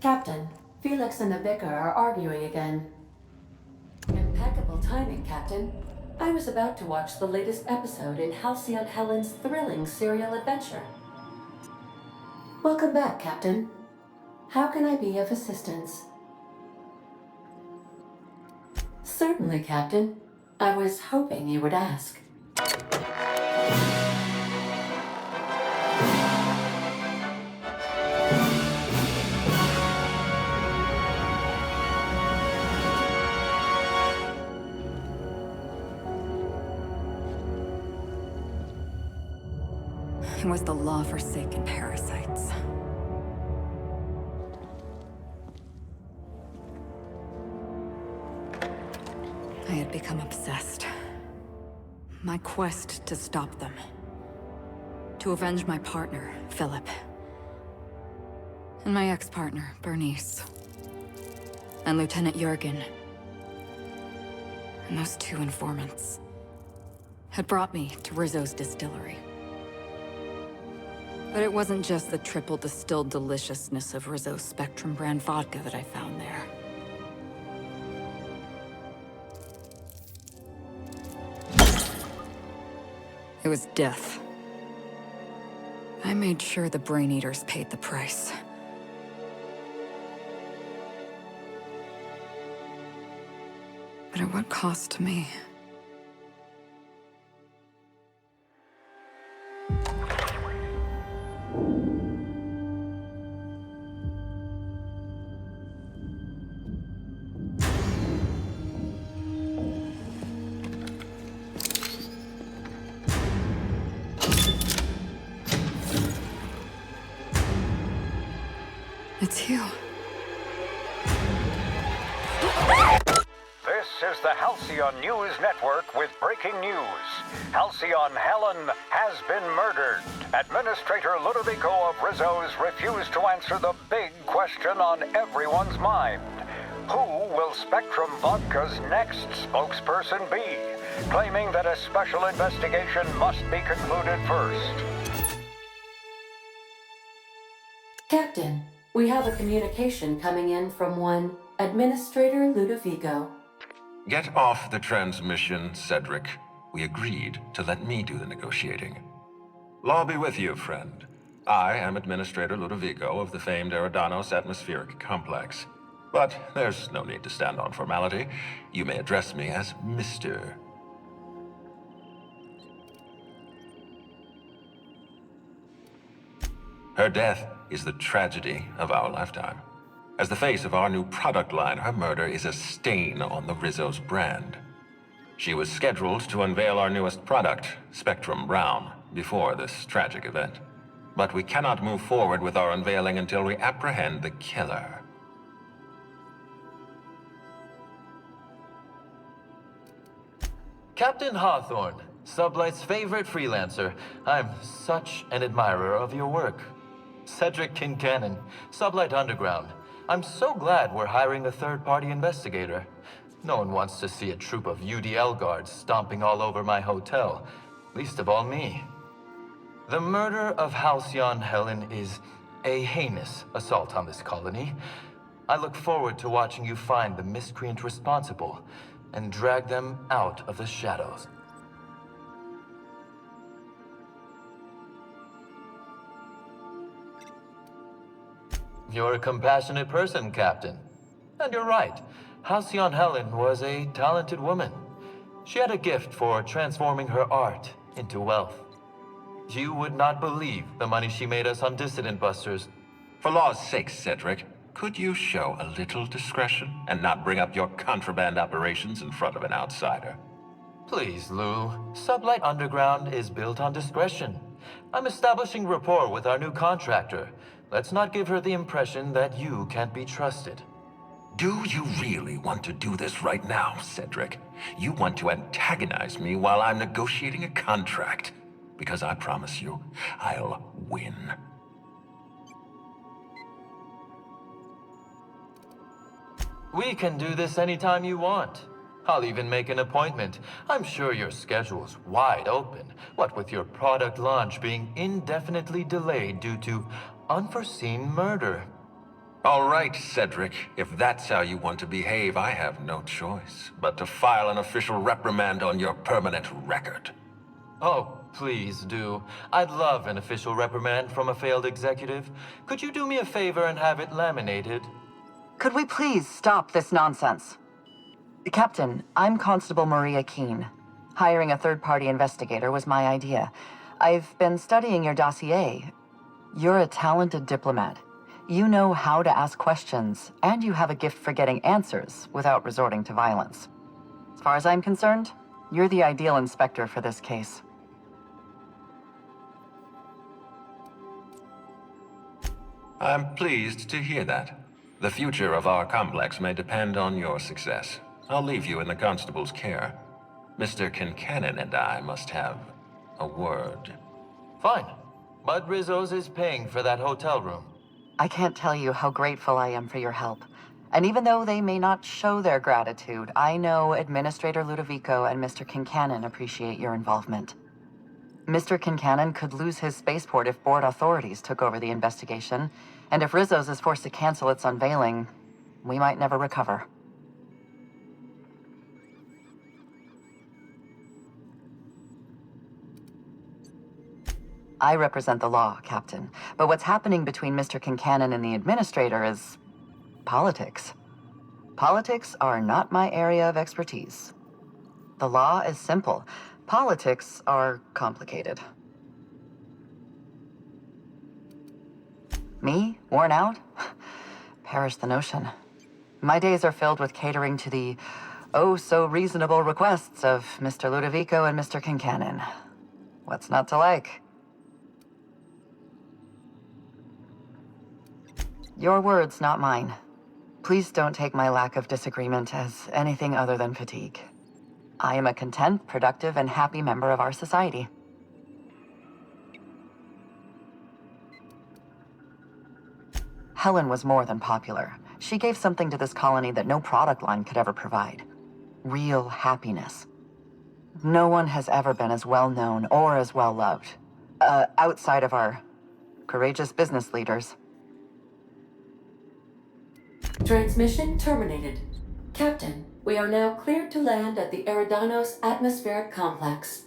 Captain, Felix and the Vicar are arguing again. Impeccable timing, Captain. I was about to watch the latest episode in Halcyon Helen's thrilling serial adventure. Welcome back, Captain. How can I be of assistance? Certainly, Captain. I was hoping you would ask. It was the law-forsaken parasites. I had become obsessed. My quest to stop them. To avenge my partner, Philip. And my ex-partner, Bernice. And Lieutenant Jurgen. And those two informants had brought me to Rizzo's distillery. But it wasn't just the triple distilled deliciousness of Rizzo's Spectrum brand vodka that I found there. It was death. I made sure the Brain Eaters paid the price. But at what cost to me? It's you. This is the Halcyon News Network with breaking news. Halcyon Helen has been murdered. Administrator Ludovico of Rizzo's refused to answer the big question on everyone's mind. Who will Spectrum Vodka's next spokesperson be? Claiming that a special investigation must be concluded first. Captain, we have a communication coming in from one Administrator Ludovico. Get off the transmission, Cedric. We agreed to let me do the negotiating. Law be with you, friend. I am Administrator Ludovico of the famed Eridanos Atmospheric Complex. But there's no need to stand on formality. You may address me as Mr. Her death is the tragedy of our lifetime. As the face of our new product line, her murder is a stain on the Rizzo's brand. She was scheduled to unveil our newest product, Spectrum Brown, before this tragic event. But we cannot move forward with our unveiling until we apprehend the killer. Captain Hawthorne, Sublight's favorite freelancer. I'm such an admirer of your work. Cedric Kincannon, Sublight Underground. I'm so glad we're hiring a third-party investigator. No one wants to see a troop of UDL guards stomping all over my hotel, least of all me. The murder of Halcyon Helen is a heinous assault on this colony. I look forward to watching you find the miscreant responsible and drag them out of the shadows. You're a compassionate person, Captain. And you're right. Halcyon Helen was a talented woman. She had a gift for transforming her art into wealth. You would not believe the money she made us on Dissident Busters. For law's sake, Cedric, could you show a little discretion and not bring up your contraband operations in front of an outsider? Please, Lou. Sublight Underground is built on discretion. I'm establishing rapport with our new contractor. Let's not give her the impression that you can't be trusted. Do you really want to do this right now, Cedric? You want to antagonize me while I'm negotiating a contract? Because I promise you, I'll win. We can do this anytime you want. I'll even make an appointment. I'm sure your schedule's wide open. What with your product launch being indefinitely delayed due to unforeseen murder. All right, Cedric. If that's how you want to behave, I have no choice but to file an official reprimand on your permanent record. Oh, please do. I'd love an official reprimand from a failed executive. Could you do me a favor and have it laminated? Could we please stop this nonsense? Captain, I'm Constable Maria Keene. Hiring a third-party investigator was my idea. I've been studying your dossier. You're a talented diplomat. You know how to ask questions, and you have a gift for getting answers without resorting to violence. As far as I'm concerned, you're the ideal inspector for this case. I'm pleased to hear that. The future of our complex may depend on your success. I'll leave you in the constable's care. Mr. Kincannon and I must have a word. Fine. But Rizzo's is paying for that hotel room. I can't tell you how grateful I am for your help. And even though they may not show their gratitude, I know Administrator Ludovico and Mr. Kincannon appreciate your involvement. Mr. Kincannon could lose his spaceport if board authorities took over the investigation, and if Rizzo's is forced to cancel its unveiling, we might never recover. I represent the law, Captain, but what's happening between Mr. Kincannon and the Administrator is politics. Politics are not my area of expertise. The law is simple. Politics are complicated. Me? Worn out? Perish the notion. My days are filled with catering to the oh-so-reasonable requests of Mr. Ludovico and Mr. Kincannon. What's not to like? Your words, not mine. Please don't take my lack of disagreement as anything other than fatigue. I am a content, productive, and happy member of our society. Helen was more than popular. She gave something to this colony that no product line could ever provide. Real happiness. No one has ever been as well known or as well loved. Outside of our courageous business leaders. Transmission terminated. Captain, we are now cleared to land at the Eridanos atmospheric complex.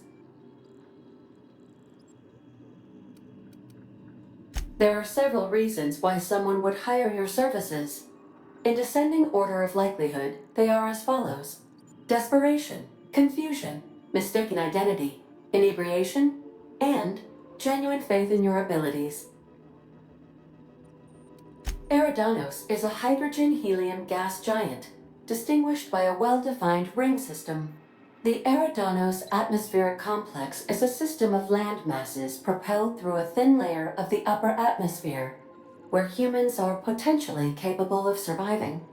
There are several reasons why someone would hire your services. In descending order of likelihood, they are as follows: desperation, confusion, mistaken identity, inebriation, and genuine faith in your abilities. Eridanos is a hydrogen-helium gas giant, distinguished by a well-defined ring system. The Eridanos atmospheric complex is a system of land masses propelled through a thin layer of the upper atmosphere, where humans are potentially capable of surviving.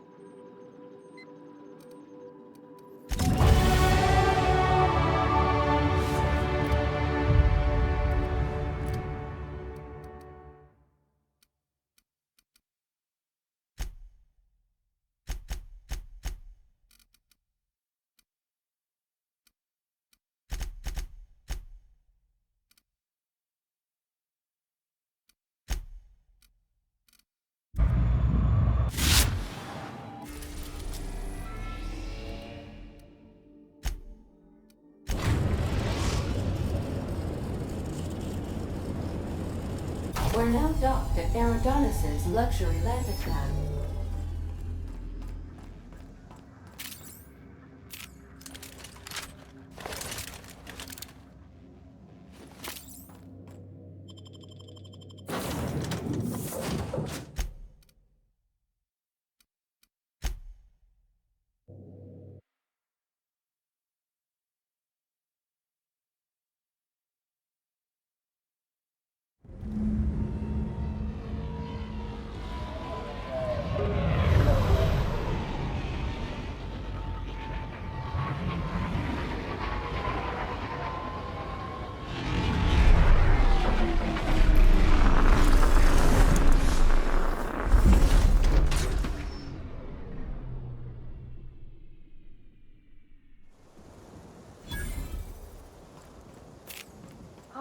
We're now docked at Eridanos' luxury landing pad.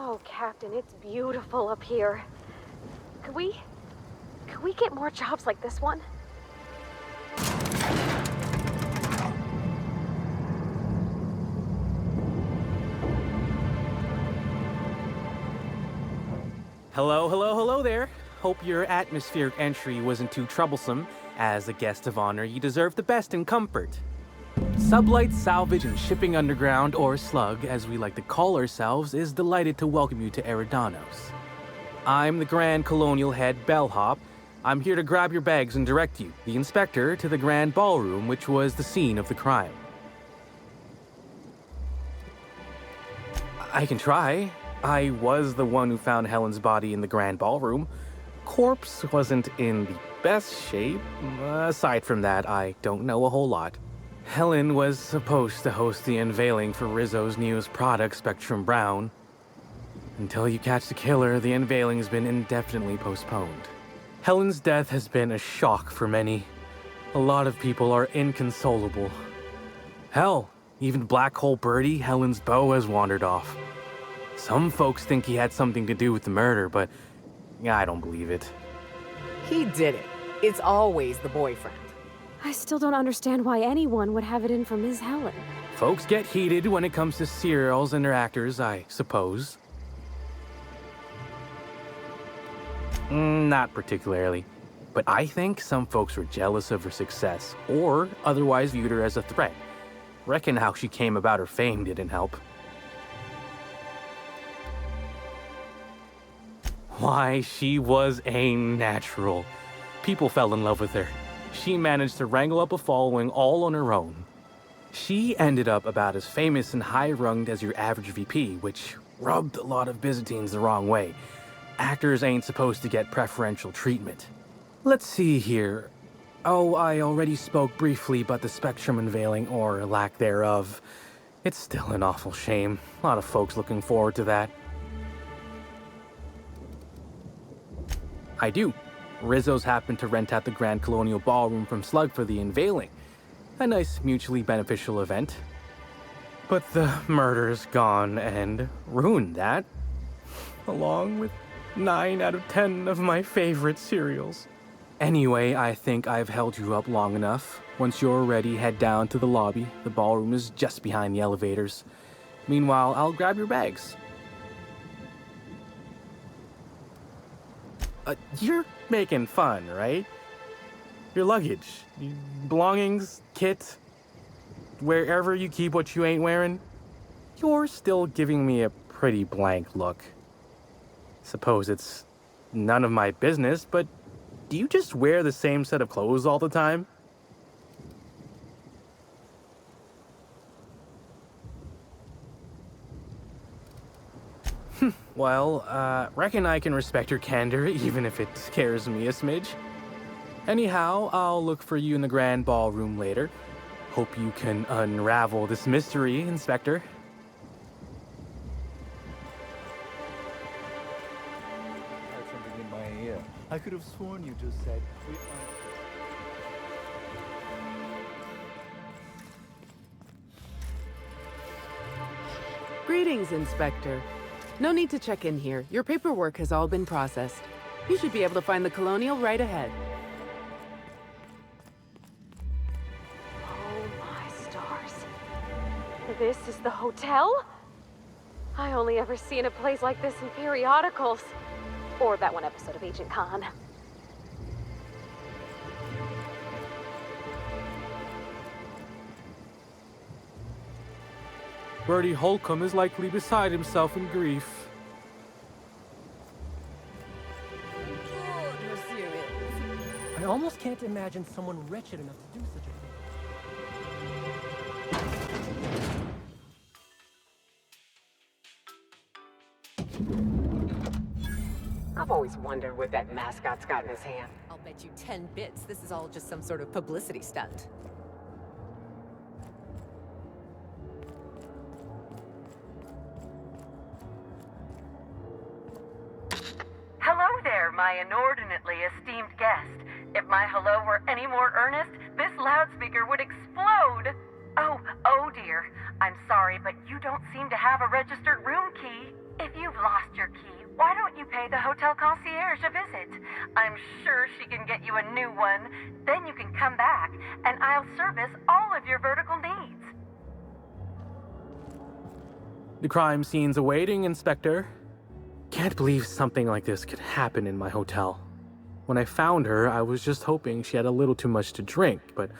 Oh, Captain, it's beautiful up here. Could Can we get more jobs like this one? Hello there. Hope your atmospheric entry wasn't too troublesome. As a guest of honor, you deserve the best in comfort. Sublight Salvage and Shipping Underground, or Slug, as we like to call ourselves, is delighted to welcome you to Eridanos. I'm the Grand Colonial Head Bellhop. I'm here to grab your bags and direct you, the inspector, to the Grand Ballroom, which was the scene of the crime. I can try. I was the one who found Helen's body in the Grand Ballroom. Corpse wasn't in the best shape. Aside from that, I don't know a whole lot. Helen was supposed to host the unveiling for Rizzo's newest product, Spectrum Brown. Until you catch the killer, the unveiling's been indefinitely postponed. Helen's death has been a shock for many. A lot of people are inconsolable. Hell, even Black Hole Birdie, Helen's beau, has wandered off. Some folks think he had something to do with the murder, but I don't believe it. He did it. It's always the boyfriend. I still don't understand why anyone would have it in for Ms. Helen. Folks get heated when it comes to serials and their actors, I suppose. Not particularly. But I think some folks were jealous of her success, or otherwise viewed her as a threat. Reckon how she came about her fame didn't help. Why, she was a natural. People fell in love with her. She managed to wrangle up a following all on her own. She ended up about as famous and high-runged as your average VP, which rubbed a lot of Byzantines the wrong way. Actors ain't supposed to get preferential treatment. Let's see here. Oh, I already spoke briefly about the Spectrum unveiling, or lack thereof. It's still an awful shame. A lot of folks looking forward to that. I do. Rizzo's happened to rent out the Grand Colonial Ballroom from Slug for the unveiling. A nice mutually beneficial event. But the murder's gone and ruined that. Along with 9 out of 10 of my favorite cereals. Anyway, I think I've held you up long enough. Once you're ready, head down to the lobby. The ballroom is just behind the elevators. Meanwhile, I'll grab your bags. You're making fun, right? Your luggage, belongings, kit, wherever you keep what you ain't wearing, you're still giving me a pretty blank look. Suppose it's none of my business, but do you just wear the same set of clothes all the time? Well, reckon I can respect your candor, even if it scares me a smidge. Anyhow, I'll look for you in the Grand Ballroom later. Hope you can unravel this mystery, Inspector. I had something in my ear. I could have sworn you just said... Greetings, Inspector. No need to check in here. Your paperwork has all been processed. You should be able to find the Colonial right ahead. Oh my stars. This is the hotel? I only ever seen a place like this in periodicals. Or that one episode of Agent Khan. Bertie Holcomb is likely beside himself in grief. I almost can't imagine someone wretched enough to do such a thing. I've always wondered what that mascot's got in his hand. I'll bet you 10 bits this is all just some sort of publicity stunt. Hello there, my inordinately esteemed guest. If my hello were any more earnest, this loudspeaker would explode. Oh dear. I'm sorry, but you don't seem to have a registered room key. If you've lost your key, Why don't you pay the hotel concierge a visit? I'm sure she can get you a new one. Then you can come back, and I'll service all of your vertical needs. The crime scene's awaiting, Inspector. Can't believe something like this could happen in my hotel. When I found her, I was just hoping she had a little too much to drink, but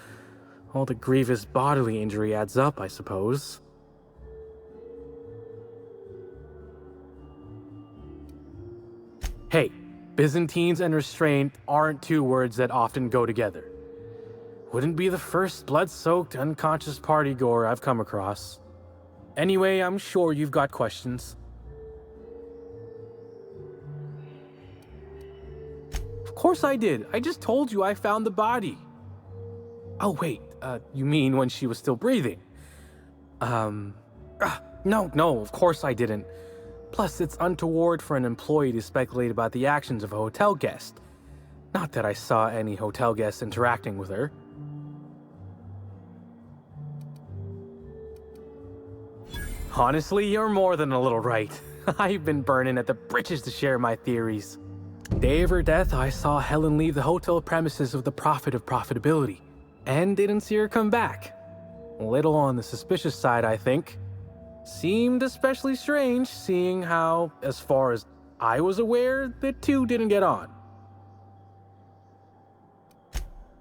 all the grievous bodily injury adds up, I suppose. Hey, Byzantines and restraint aren't two words that often go together. Wouldn't be the first blood-soaked, unconscious party-goer I've come across. Anyway, I'm sure you've got questions. Of course I did. I just told you I found the body. Oh, wait. You mean when she was still breathing? No, of course I didn't. Plus, it's untoward for an employee to speculate about the actions of a hotel guest. Not that I saw any hotel guests interacting with her. Honestly, you're more than a little right. I've been burning at the britches to share my theories. Day of her death, I saw Helen leave the hotel premises with the profit of profitability, and didn't see her come back. A little on the suspicious side, I think. Seemed especially strange, seeing how, as far as I was aware, the two didn't get on.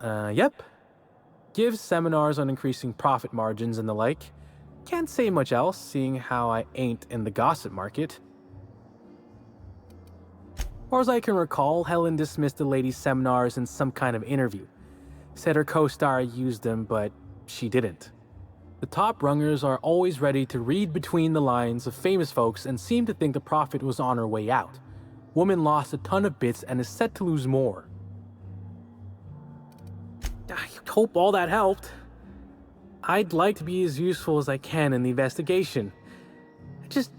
Yep. Gives seminars on increasing profit margins and the like. Can't say much else, seeing how I ain't in the gossip market. Or as I can recall, Helen dismissed the lady's seminars in some kind of interview. Said her co-star used them, but she didn't. The top rungers are always ready to read between the lines of famous folks and seem to think the profit was on her way out. Woman lost a ton of bits and is set to lose more. I hope all that helped. I'd like to be as useful as I can in the investigation. I just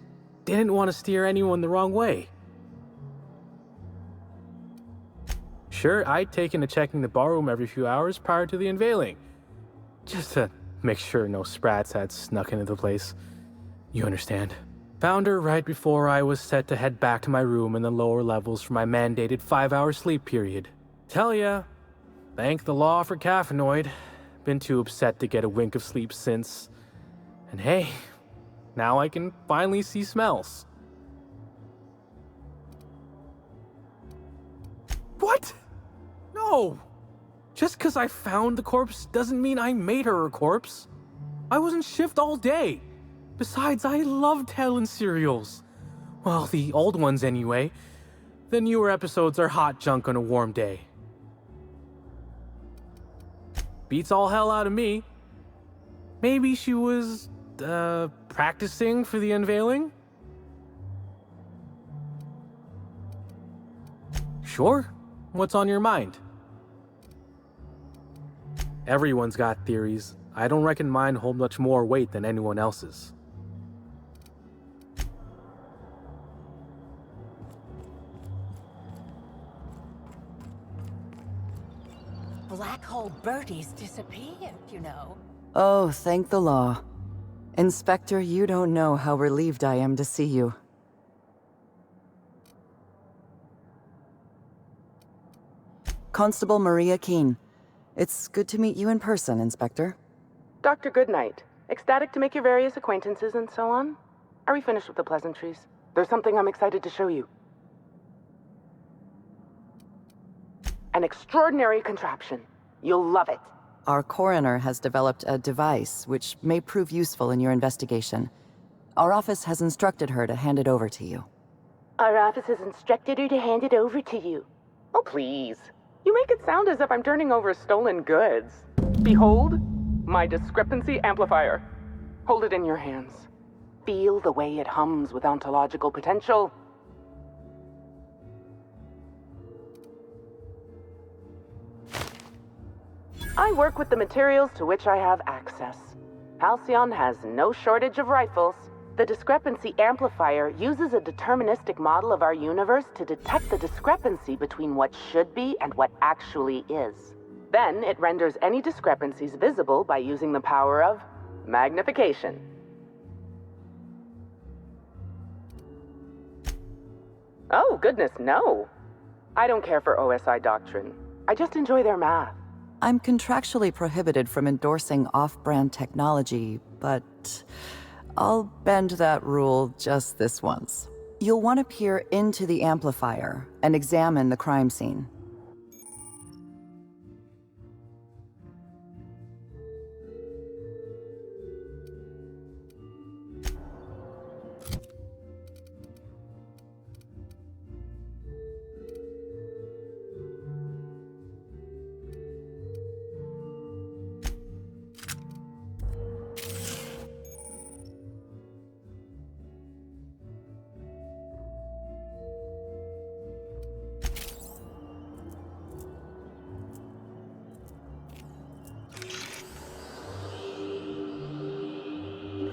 didn't want to steer anyone the wrong way. Sure, I'd taken to checking the ballroom every few hours prior to the unveiling. Just to make sure no sprats had snuck into the place. You understand. Found her right before I was set to head back to my room in the lower levels for my mandated 5-hour sleep period. Tell ya, thank the law for caffeinoid. Been too upset to get a wink of sleep since. And hey, now I can finally see smells. What? No! Just because I found the corpse doesn't mean I made her a corpse. I was in shift all day. Besides, I loved Helen serials. Well, the old ones anyway. The newer episodes are hot junk on a warm day. Beats all hell out of me. Maybe she was, practicing for the unveiling? Sure. What's on your mind? Everyone's got theories. I don't reckon mine hold much more weight than anyone else's. Black hole Bertie's disappeared, you know. Oh, thank the law. Inspector, you don't know how relieved I am to see you. Constable Maria Keene. It's good to meet you in person, Inspector. Dr. Goodnight. Ecstatic to make your various acquaintances and so on. Are we finished with the pleasantries? There's something I'm excited to show you. An extraordinary contraption. You'll love it. Our coroner has developed a device which may prove useful in your investigation. Our office has instructed her to hand it over to you. Our office has instructed her to hand it over to you. Oh, please. You make it sound as if I'm turning over stolen goods. Behold, my discrepancy amplifier. Hold it in your hands. Feel the way it hums with ontological potential. I work with the materials to which I have access. Halcyon has no shortage of rifles. The discrepancy amplifier uses a deterministic model of our universe to detect the discrepancy between what should be and what actually is. Then it renders any discrepancies visible by using the power of magnification. Oh, goodness, no. I don't care for OSI doctrine. I just enjoy their math. I'm contractually prohibited from endorsing off-brand technology, but I'll bend that rule just this once. You'll want to peer into the amplifier and examine the crime scene.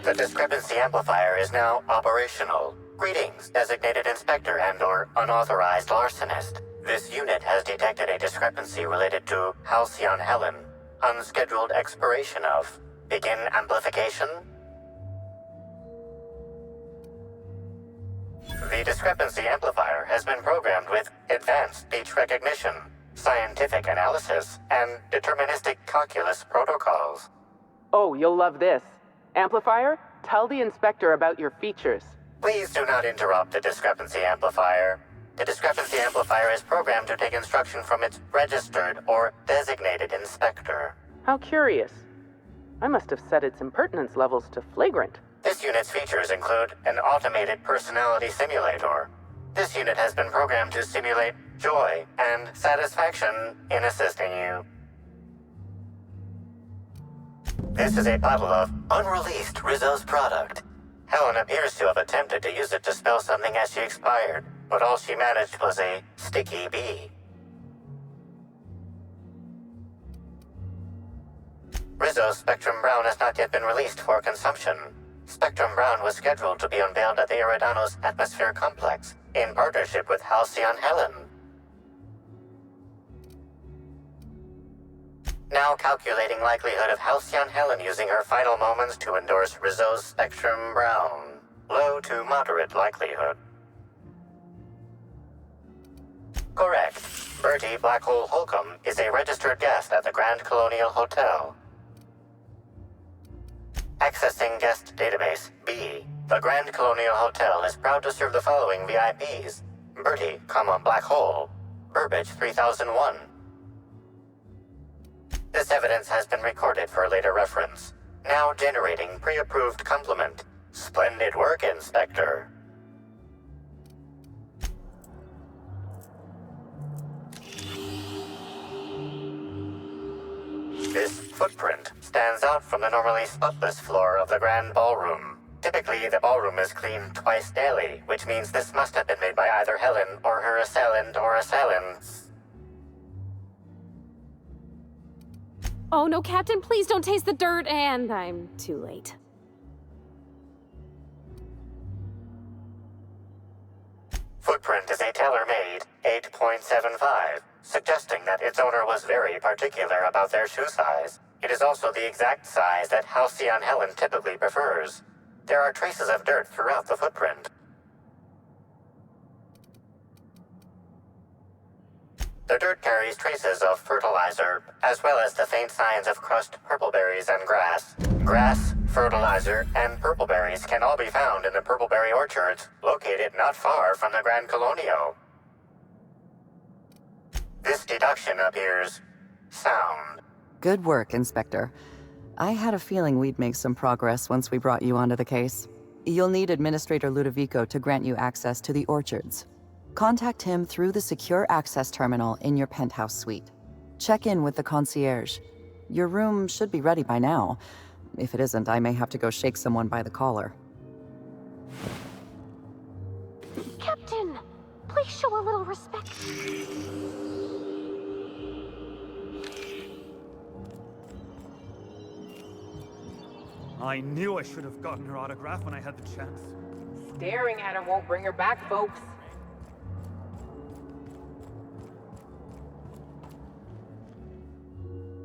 The discrepancy amplifier is now operational. Greetings, designated inspector and/or unauthorized larcenist. This unit has detected a discrepancy related to Halcyon Helen. Unscheduled expiration of. Begin amplification. The discrepancy amplifier has been programmed with advanced speech recognition, scientific analysis, and deterministic calculus protocols. Oh, you'll love this. Amplifier, tell the inspector about your features. Please do not interrupt the discrepancy amplifier. The discrepancy amplifier is programmed to take instruction from its registered or designated inspector. How curious. I must have set its impertinence levels to flagrant. This unit's features include an automated personality simulator. This unit has been programmed to simulate joy and satisfaction in assisting you. This is a bottle of unreleased Rizzo's product. Helen appears to have attempted to use it to spell something as she expired, but all she managed was a sticky bee. Rizzo's Spectrum Brown has not yet been released for consumption. Spectrum Brown was scheduled to be unveiled at the Eridanos Atmosphere Complex in partnership with Halcyon Helen. Now calculating likelihood of Halcyon Helen using her final moments to endorse Rizzo's Spectrum Brown. Low to moderate likelihood. Correct. Bertie Black Hole Holcomb is a registered guest at the Grand Colonial Hotel. Accessing guest database B. The Grand Colonial Hotel is proud to serve the following VIPs. Bertie, Black Hole. Burbage 3001. This evidence has been recorded for later reference. Now generating pre-approved compliment. Splendid work, Inspector. This footprint stands out from the normally spotless floor of the Grand Ballroom. Typically, the ballroom is cleaned twice daily, which means this must have been made by either Helen or her assailant or assailants. Oh no, Captain, please don't taste the dirt, and I'm too late. Footprint is a tailor-made 8.75, suggesting that its owner was very particular about their shoe size. It is also the exact size that Halcyon Helen typically prefers. There are traces of dirt throughout the footprint. The dirt carries traces of fertilizer, as well as the faint signs of crushed purpleberries and grass. Grass, fertilizer, and purpleberries can all be found in the purpleberry orchards, located not far from the Grand Colonio. This deduction appears sound. Good work, Inspector. I had a feeling we'd make some progress once we brought you onto the case. You'll need Administrator Ludovico to grant you access to the orchards. Contact him through the secure access terminal in your penthouse suite. Check in with the concierge. Your room should be ready by now. If it isn't, I may have to go shake someone by the collar. Captain, please show a little respect. I knew I should have gotten her autograph when I had the chance. Staring at her won't bring her back, folks.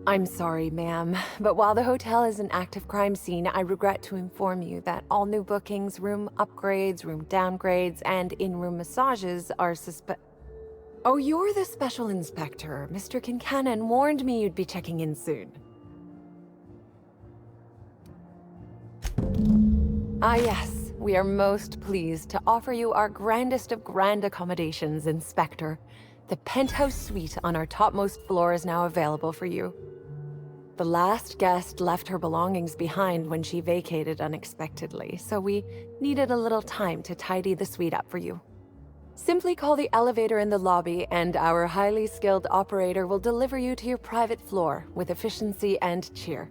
I'm sorry, ma'am, but while the hotel is an active crime scene, I regret to inform you that all new bookings, room upgrades, room downgrades, and in-room massages are Oh, you're the special inspector. Mr. Kincannon warned me you'd be checking in soon. Ah, yes. We are most pleased to offer you our grandest of grand accommodations, Inspector. The penthouse suite on our topmost floor is now available for you. The last guest left her belongings behind when she vacated unexpectedly, so we needed a little time to tidy the suite up for you. Simply call the elevator in the lobby, and our highly skilled operator will deliver you to your private floor with efficiency and cheer.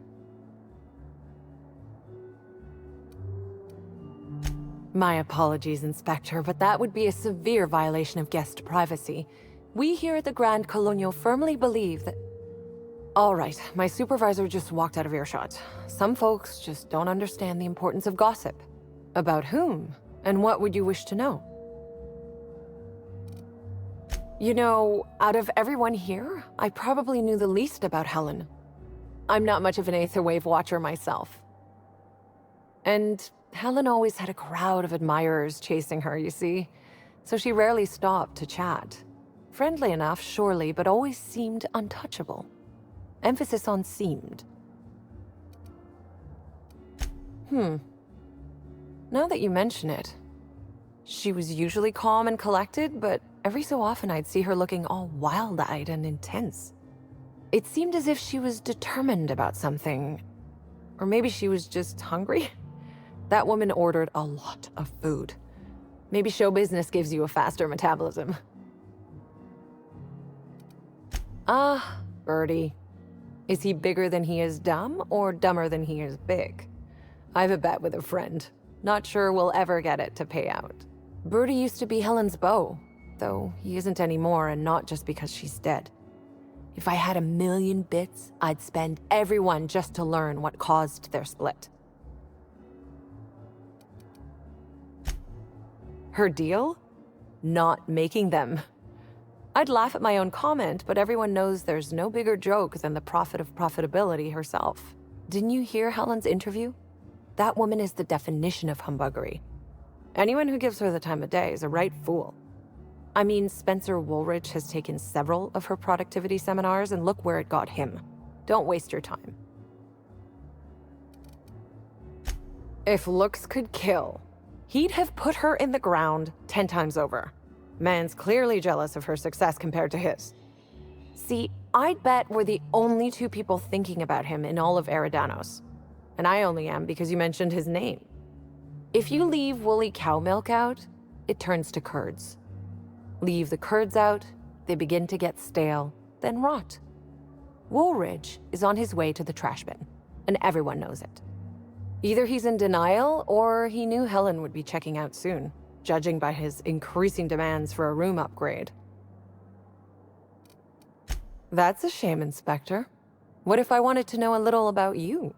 My apologies, Inspector, but that would be a severe violation of guest privacy. We here at the Grand Colonial firmly believe that... All right, my supervisor just walked out of earshot. Some folks just don't understand the importance of gossip. About whom? And what would you wish to know? You know, out of everyone here, I probably knew the least about Helen. I'm not much of an Aether Wave watcher myself. And Helen always had a crowd of admirers chasing her, you see, so she rarely stopped to chat. Friendly enough, surely, but always seemed untouchable. Emphasis on seemed. Now that you mention it, she was usually calm and collected, but every so often I'd see her looking all wild-eyed and intense. It seemed as if she was determined about something. Or maybe she was just hungry? That woman ordered a lot of food. Maybe show business gives you a faster metabolism. Ah, Birdie. Is he bigger than he is dumb, or dumber than he is big? I've a bet with a friend. Not sure we'll ever get it to pay out. Birdie used to be Helen's beau, though he isn't anymore, and not just because she's dead. If I had 1,000,000 bits, I'd spend every one just to learn what caused their split. Her deal? Not making them. I'd laugh at my own comment, but everyone knows there's no bigger joke than the prophet of profitability herself. Didn't you hear Helen's interview? That woman is the definition of humbuggery. Anyone who gives her the time of day is a right fool. I mean, Spencer Woolridge has taken several of her productivity seminars, and look where it got him. Don't waste your time. If looks could kill, he'd have put her in the ground 10 times over. Man's clearly jealous of her success compared to his. See, I'd bet we're the only two people thinking about him in all of Eridanos. And I only am because you mentioned his name. If you leave woolly cow milk out, it turns to curds. Leave the curds out, they begin to get stale, then rot. Woolridge is on his way to the trash bin, and everyone knows it. Either he's in denial, or he knew Helen would be checking out soon, judging by his increasing demands for a room upgrade. That's a shame, Inspector. What if I wanted to know a little about you?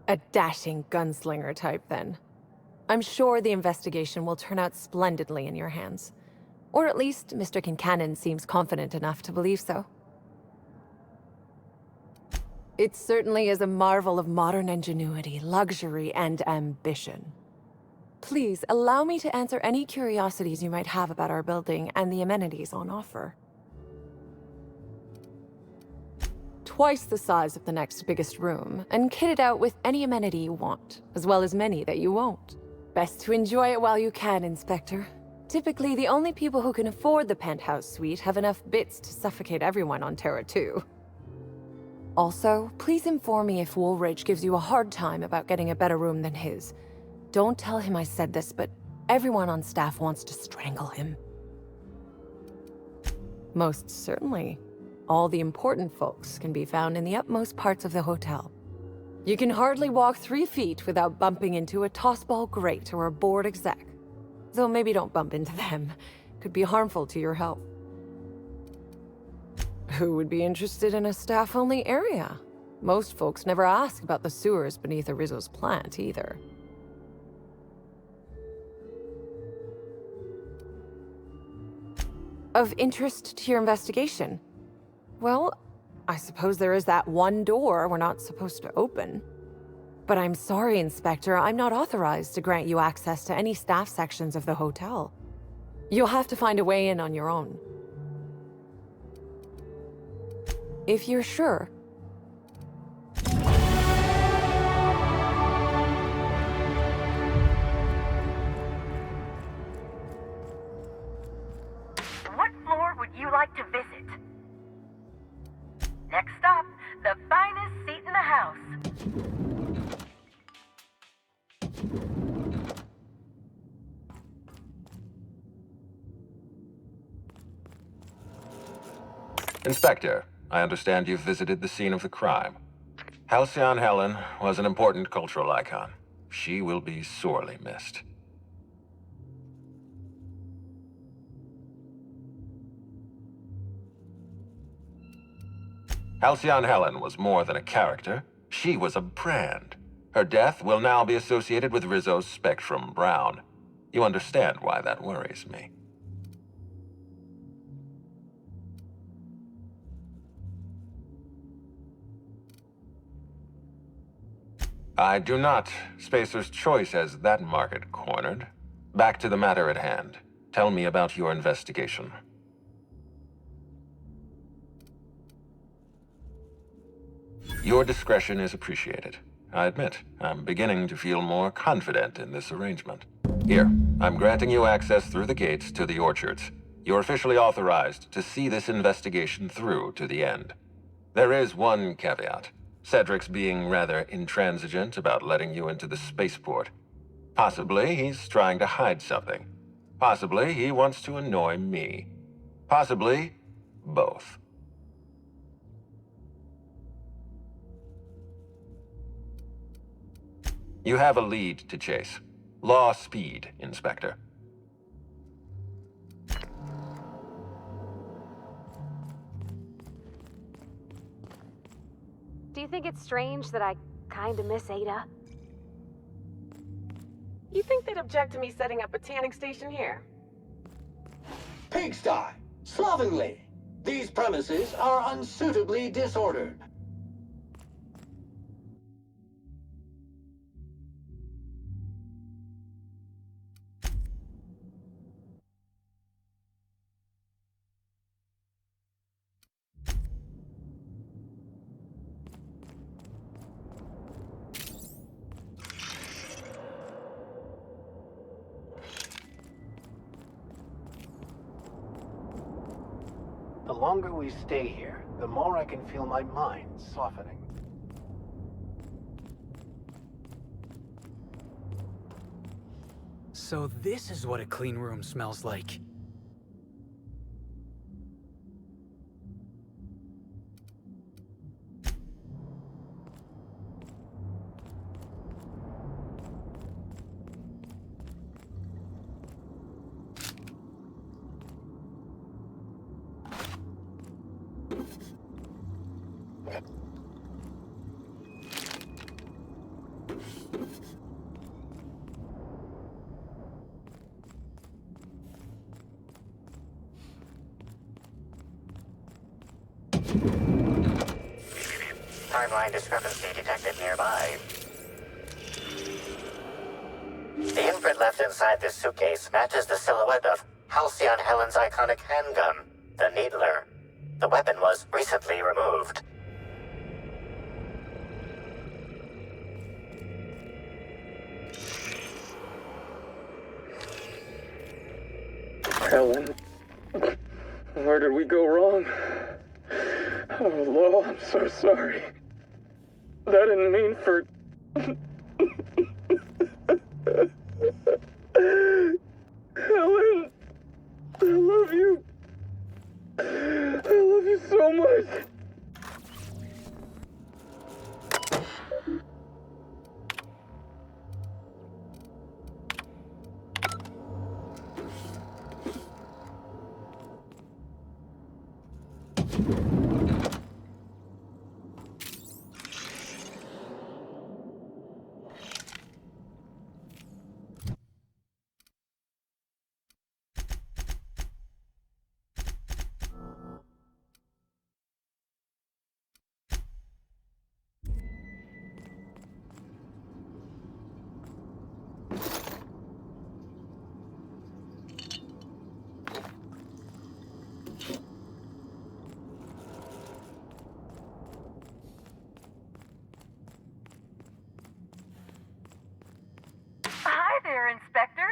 A dashing gunslinger type, then. I'm sure the investigation will turn out splendidly in your hands. Or at least Mr. Kincannon seems confident enough to believe so. It certainly is a marvel of modern ingenuity, luxury, and ambition. Please, allow me to answer any curiosities you might have about our building and the amenities on offer. Twice the size of the next biggest room, and kitted out with any amenity you want, as well as many that you won't. Best to enjoy it while you can, Inspector. Typically, the only people who can afford the penthouse suite have enough bits to suffocate everyone on Terra 2. Also, please inform me if Woolridge gives you a hard time about getting a better room than his. Don't tell him I said this, but everyone on staff wants to strangle him. Most certainly. All the important folks can be found in the utmost parts of the hotel. You can hardly walk 3 feet without bumping into a tossball grate or a bored exec. Though maybe don't bump into them. Could be harmful to your health. Who would be interested in a staff-only area? Most folks never ask about the sewers beneath Rizzo's plant, either. Of interest to your investigation? Well, I suppose there is that one door we're not supposed to open. But I'm sorry, Inspector, I'm not authorized to grant you access to any staff sections of the hotel. You'll have to find a way in on your own. If you're sure. What floor would you like to visit? Next stop, the finest seat in the house. Inspector, I understand you've visited the scene of the crime. Halcyon Helen was an important cultural icon. She will be sorely missed. Halcyon Helen was more than a character. She was a brand. Her death will now be associated with Rizzo's Spectrum Brown. You understand why that worries me. I do not. Spacer's Choice has that market cornered. Back to the matter at hand. Tell me about your investigation. Your discretion is appreciated. I admit, I'm beginning to feel more confident in this arrangement. Here, I'm granting you access through the gates to the orchards. You're officially authorized to see this investigation through to the end. There is one caveat. Cedric's being rather intransigent about letting you into the spaceport. Possibly he's trying to hide something. Possibly he wants to annoy me. Possibly both. You have a lead to chase. Law speed, Inspector. Do you think it's strange that I kinda miss Ada? You think they'd object to me setting up a tanning station here? Pigsty! Slovenly! These premises are unsuitably disordered. The longer we stay here, the more I can feel my mind softening. So this is what a clean room smells like. Timeline discrepancy detected nearby. The imprint left inside this suitcase matches the silhouette of Halcyon Helen's iconic handgun, the Needler. The weapon was recently removed. Helen, where did we go wrong? Oh, Lo, I'm so sorry. That didn't mean for... Helen, I love you. I love you so much. there, Inspector.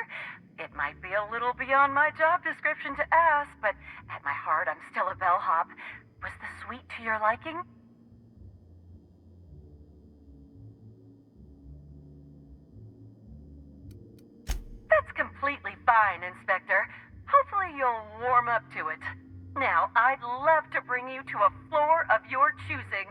It might be a little beyond my job description to ask, but at my heart, I'm still a bellhop. Was the suite to your liking? That's completely fine, Inspector. Hopefully you'll warm up to it. Now, I'd love to bring you to a floor of your choosing.